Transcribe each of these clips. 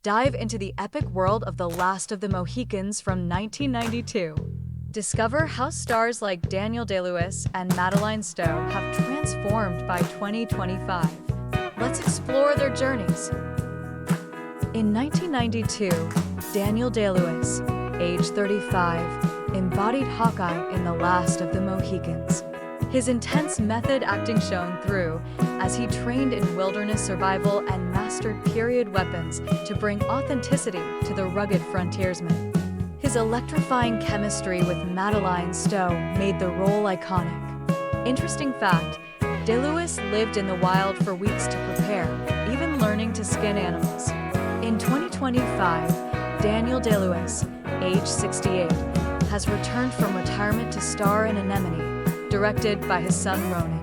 Dive into the epic world of The Last of the Mohicans from 1992. Discover how stars like Daniel Day-Lewis and Madeleine Stowe have transformed by 2025. Let's explore their journeys. In 1992, Daniel Day-Lewis, age 35, embodied Hawkeye in The Last of the Mohicans. His intense method acting shone through as he trained in wilderness survival and mastered period weapons to bring authenticity to the rugged frontiersman. His electrifying chemistry with Madeleine Stowe made the role iconic. Interesting fact, Day-Lewis lived in the wild for weeks to prepare, even learning to skin animals. In 2025, Daniel Day-Lewis, age 68, has returned from retirement to star in Anemone, directed by his son Ronan.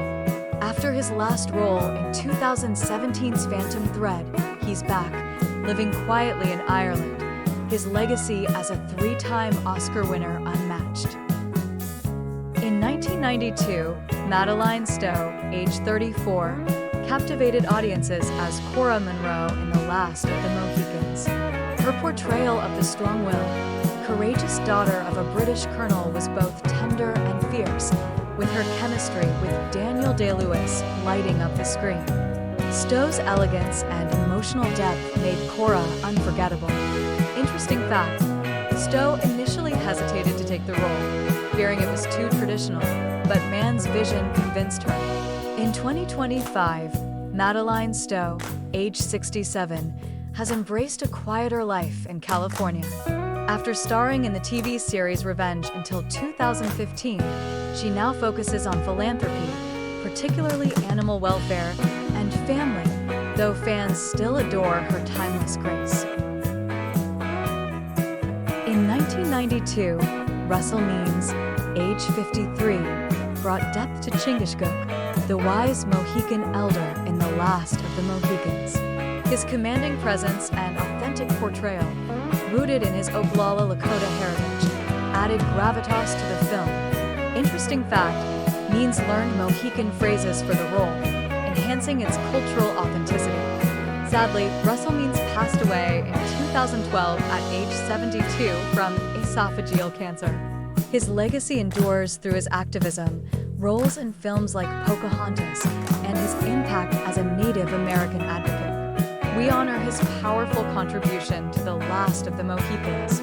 After his last role in 2017's Phantom Thread, he's back, living quietly in Ireland, his legacy as a three-time Oscar winner unmatched. In 1992, Madeleine Stowe, age 34, captivated audiences as Cora Munro in The Last of the Mohicans. Her portrayal of the strong-willed, courageous daughter of a British colonel was both tender and fierce, with her chemistry with Daniel Day-Lewis lighting up the screen. Stowe's elegance and emotional depth made Cora unforgettable. Interesting fact, Stowe initially hesitated to take the role, fearing it was too traditional, but Mann's vision convinced her. In 2025, Madeleine Stowe, age 67, has embraced a quieter life in California. After starring in the TV series Revenge until 2015, she now focuses on philanthropy, particularly animal welfare and family, though fans still adore her timeless grace. In 1992, Russell Means, age 53, brought depth to Chingachgook, the wise Mohican elder in The Last of the Mohicans. His commanding presence and authentic portrayal, rooted in his Oglala Lakota heritage, added gravitas to the film. Interesting fact, Means learned Mohican phrases for the role, enhancing its cultural authenticity. Sadly, Russell Means passed away in 2012 at age 72 from esophageal cancer. His legacy endures through his activism, roles in films like Pocahontas, and his impact as a Native American advocate. We honor his powerful contribution to The Last of the Mohicans.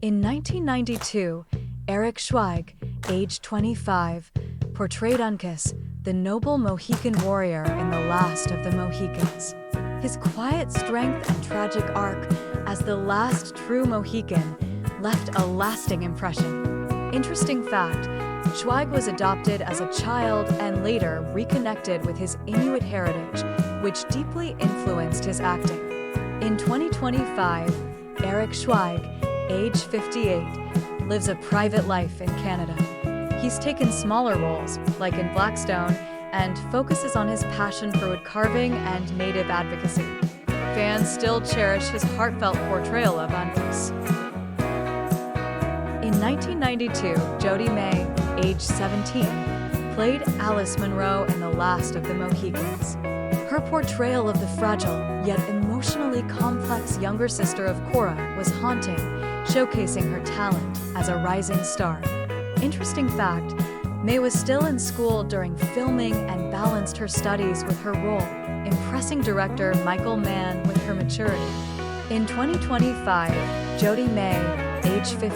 In 1992, Eric Schweig, age 25, portrayed Uncas, the noble Mohican warrior in The Last of the Mohicans. His quiet strength and tragic arc as the last true Mohican left a lasting impression. Interesting fact, Schweig was adopted as a child and later reconnected with his Inuit heritage, which deeply influenced his acting. In 2025, Eric Schweig, age 58, lives a private life in Canada. He's taken smaller roles, like in Blackstone, and focuses on his passion for wood carving and Native advocacy. Fans still cherish his heartfelt portrayal of Uncas. In 1992, Jodie May, age 17, played Alice Munro in The Last of the Mohicans. Her portrayal of the fragile, yet emotionally complex younger sister of Cora was haunting, showcasing her talent as a rising star. Interesting fact, May was still in school during filming and balanced her studies with her role, impressing director Michael Mann with her maturity. In 2025, Jodie May, age 50,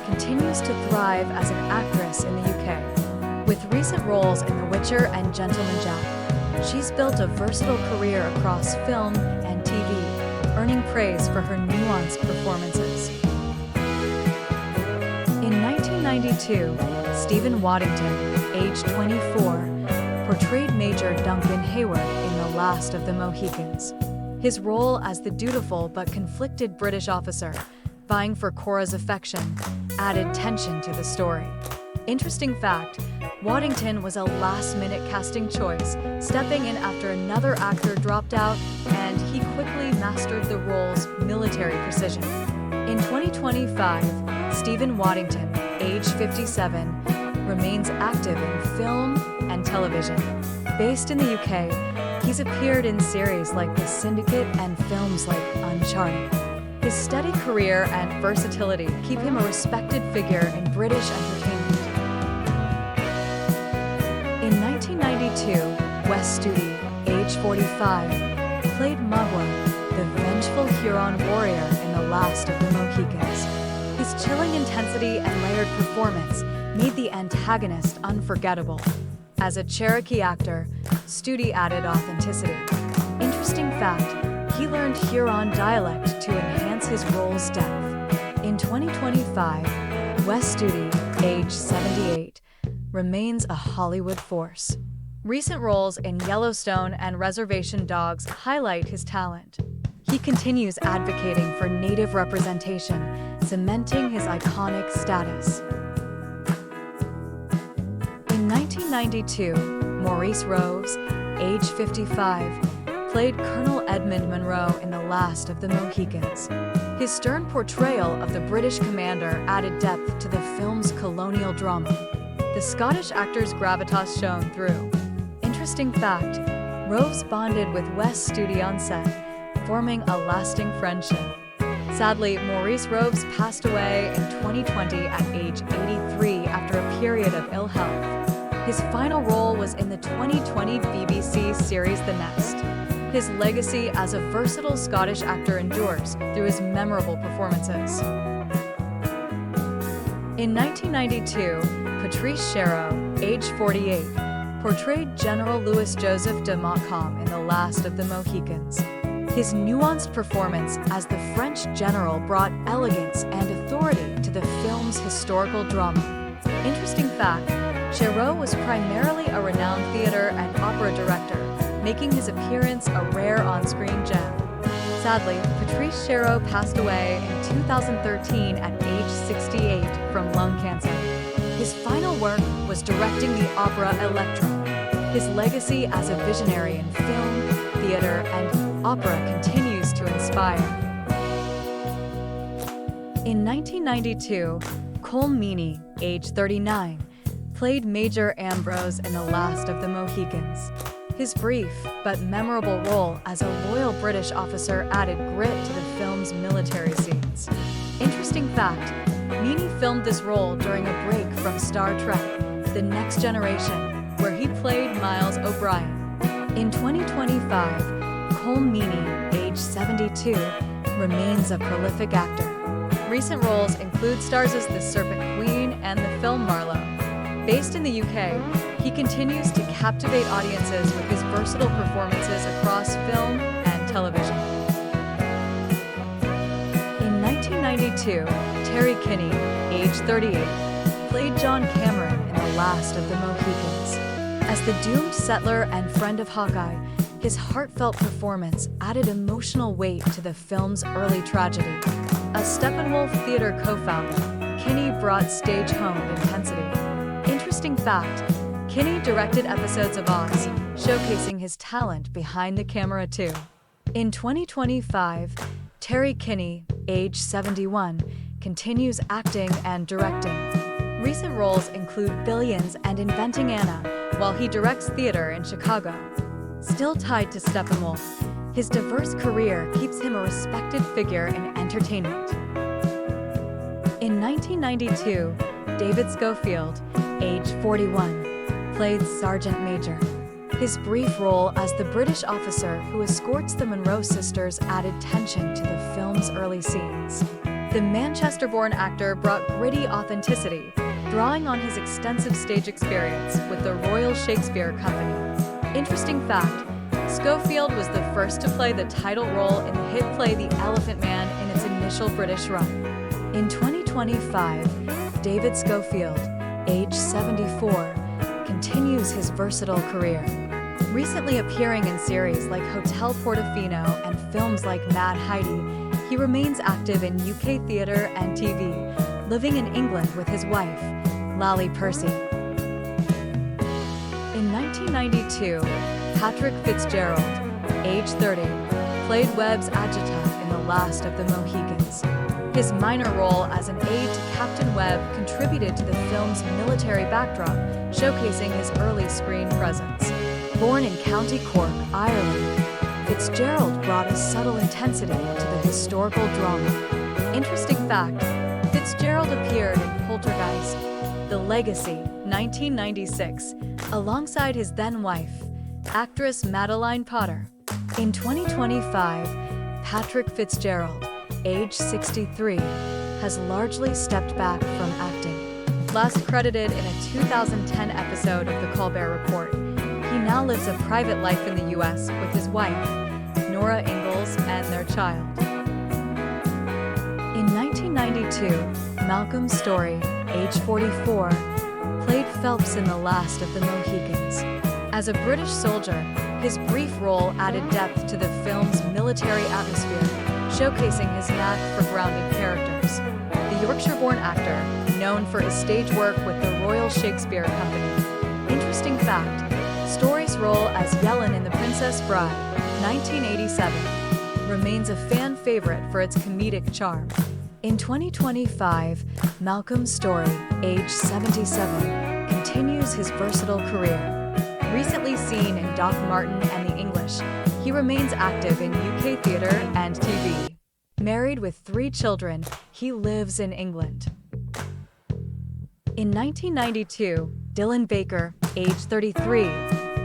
continues to thrive as an actress in the UK. With recent roles in The Witcher and Gentleman Jack, she's built a versatile career across film and TV, earning praise for her nuanced performances. In 1992, Stephen Waddington, age 24, portrayed Major Duncan Hayward in The Last of the Mohicans. His role as the dutiful but conflicted British officer, vying for Cora's affection, added tension to the story. Interesting fact, Waddington was a last-minute casting choice, stepping in after another actor dropped out, and he quickly mastered the role's military precision. In 2025, Stephen Waddington, age 57, remains active in film and television. Based in the UK, He's appeared in series like The Syndicate and films like Uncharted. His steady career and versatility keep him a respected figure in British entertainment. In 1992, Wes Studi, age 45, played Munro, the vengeful Huron warrior in The Last of the Mohicans. His chilling intensity and layered performance made the antagonist unforgettable. As a Cherokee actor, Studi added authenticity. Interesting fact, he learned Huron dialect to enhance his role's depth. In 2025, Wes Studi, age 78, remains a Hollywood force. Recent roles in Yellowstone and Reservation Dogs highlight his talent. He continues advocating for Native representation, cementing his iconic status. In 1992, Maurice Roves, age 55, played Colonel Edmund Munro in The Last of the Mohicans. His stern portrayal of the British commander added depth to the film's colonial drama. The Scottish actor's gravitas shone through. Interesting fact, Roves bonded with Wes Studi on set, forming a lasting friendship. Sadly, Maurice Roves passed away in 2020 at age 83 after a period of ill health. His final role was in the 2020 BBC series The Nest. His legacy as a versatile Scottish actor endures through his memorable performances. In 1992, Patrice Chéreau, age 48, portrayed General Louis Joseph de Montcalm in The Last of the Mohicans. His nuanced performance as the French general brought elegance and authority to the film's historical drama. Interesting fact, Chéreau was primarily a renowned theater and opera director, making his appearance a rare on-screen gem. Sadly, Patrice Chéreau passed away in 2013 at age 68 from lung cancer. His final work was directing the opera Electra. His legacy as a visionary in film, theater, and opera continues to inspire. In 1992, Cole Meany, age 39, played Major Ambrose in The Last of the Mohicans. His brief but memorable role as a loyal British officer added grit to the film's military scenes. Interesting fact, Meany filmed this role during a break from Star Trek: The Next Generation, where he played Miles O'Brien. In 2025, Cole Meany, age 72, remains a prolific actor. Recent roles include stars as the Serpent Queen and the film Marlowe. Based in the UK, he continues to captivate audiences with his versatile performances across film and television. In 1992, Terry Kinney, age 38, played John Cameron in The Last of the Mohicans. As the doomed settler and friend of Hawkeye, his heartfelt performance added emotional weight to the film's early tragedy. A Steppenwolf Theatre co-founder, Kinney brought stage-honed intensity. Interesting fact, Kinney directed episodes of Oz, showcasing his talent behind the camera too. In 2025, Terry Kinney, age 71, continues acting and directing. Recent roles include Billions and Inventing Anna, while he directs theater in Chicago. Still tied to Steppenwolf, his diverse career keeps him a respected figure in entertainment. In 1992, David Schofield, age 41, played Sergeant Major. His brief role as the British officer who escorts the Munro sisters added tension to the film's early scenes. The Manchester-born actor brought gritty authenticity, drawing on his extensive stage experience with the Royal Shakespeare Company. Interesting fact, Schofield was the first to play the title role in the hit play The Elephant Man in its initial British run. In 2025, David Schofield, age 74, continues his versatile career. Recently appearing in series like Hotel Portofino and films like Mad Heidi, he remains active in UK theatre and TV, living in England with his wife, Lally Percy. In 1992, Patrick Fitzgerald, age 30, played Webb's adjutant in The Last of the Mohicans. His minor role as an aide to Captain Webb contributed to the film's military backdrop, showcasing his early screen presence. Born in County Cork, Ireland, Fitzgerald brought a subtle intensity to the historical drama. Interesting fact, Fitzgerald appeared in Poltergeist, The Legacy, 1996, alongside his then-wife, actress Madeleine Potter. In 2025, Patrick Fitzgerald, age 63, has largely stepped back from acting. Last credited in a 2010 episode of The Colbert Report, he now lives a private life in the US with his wife, Nora Ingalls, and their child. In 1992, Malcolm Story, age 44, played Phelps in The Last of the Mohicans. As a British soldier, his brief role added depth to the film's military atmosphere, showcasing his knack for grounded characters. The Yorkshire-born actor, known for his stage work with the Royal Shakespeare Company. Interesting fact, Story's role as Yellen in The Princess Bride, 1987, remains a fan favorite for its comedic charm. In 2025, Malcolm Story, age 77, continues his versatile career. Recently seen in Doc Martin and The English, he remains active in UK theatre and TV. Married with 3 children, he lives in England. In 1992, Dylan Baker, age 33,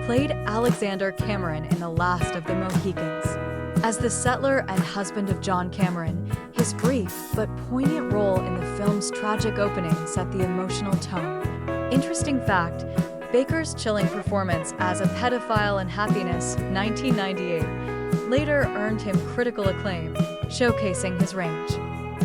played Alexander Cameron in The Last of the Mohicans. As the settler and husband of John Cameron, his brief but poignant role in the film's tragic opening set the emotional tone. Interesting fact, Baker's chilling performance as a pedophile in Happiness, 1998, later earned him critical acclaim, showcasing his range.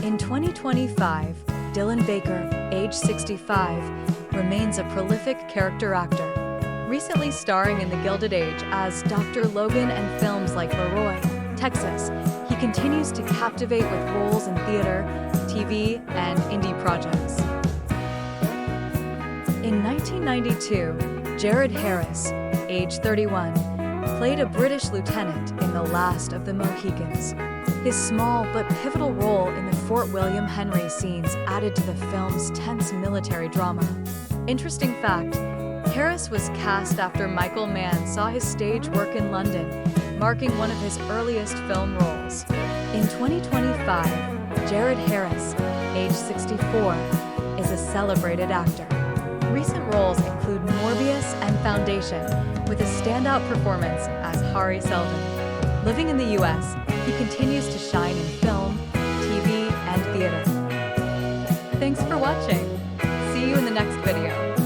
In 2025, Dylan Baker, age 65, remains a prolific character actor, recently starring in The Gilded Age as Dr. Logan and films like Leroy, Texas. He continues to captivate with roles in theater, TV, and indie projects. In 1992, Jared Harris, age 31, played a British lieutenant in The Last of the Mohicans. His small but pivotal role in the Fort William Henry scenes added to the film's tense military drama. Interesting fact, Harris was cast after Michael Mann saw his stage work in London, marking one of his earliest film roles. In 2025, Jared Harris, age 64, is a celebrated actor. Recent roles include Morbius and Foundation, with a standout performance as Hari Seldon. Living in the US, he continues to shine in film, TV, and theater. Thanks for watching. See you in the next video.